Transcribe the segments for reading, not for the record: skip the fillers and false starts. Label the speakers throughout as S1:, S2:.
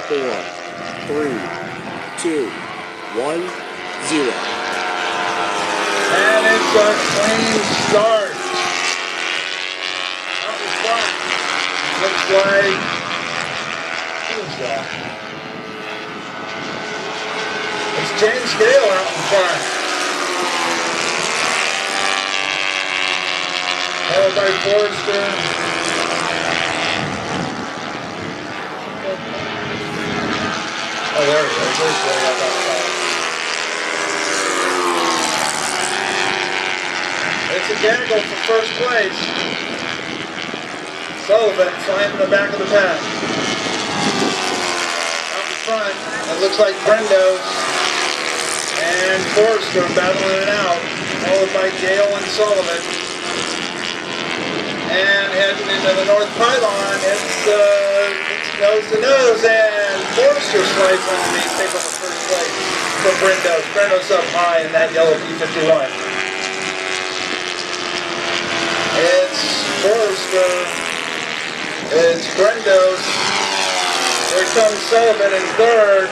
S1: 4, 3, 2, 1, 0.
S2: And it's a clean start. Out in front. Looks like, who is that? It's James Gale out in front. Followed by Forrester. Oh, there he goes. There's Gale out outside. It's a gaggle for first place. Sullivan flying in the back of the pack. Out in front, it looks like Brendos and Forrester battling it out, followed by Gale and Sullivan. And heading into the north pylon, it's nose to nose, and Forrester slides underneath, take up the first place for Brendos. Brendos up high in that yellow P51. It's Forrester. It's Brendos. Here comes Sullivan in third,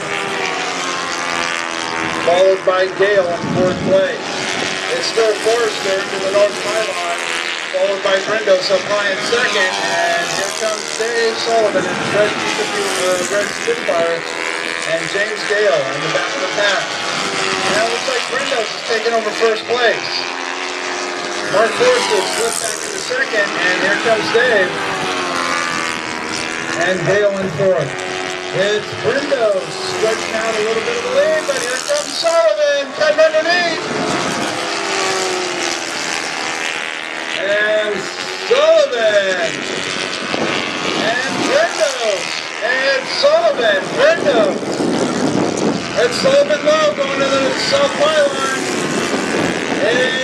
S2: followed by Gale in fourth place. It's still Forrester to the north pylon, followed by Brendos up high in second, and here comes Dave Sullivan in red Spitfire, and James Gale in the back of the pack. Now it looks like Brendos is taking over first place. Mark Forrester slipped back into second, and here comes Dave. And Gale in fourth. It's Brendos stretching out a little bit of a lead, but here comes Sullivan cutting underneath. And Sullivan. And Brendos. And Sullivan. Brendos. It's Sullivan low going to the south pylon. And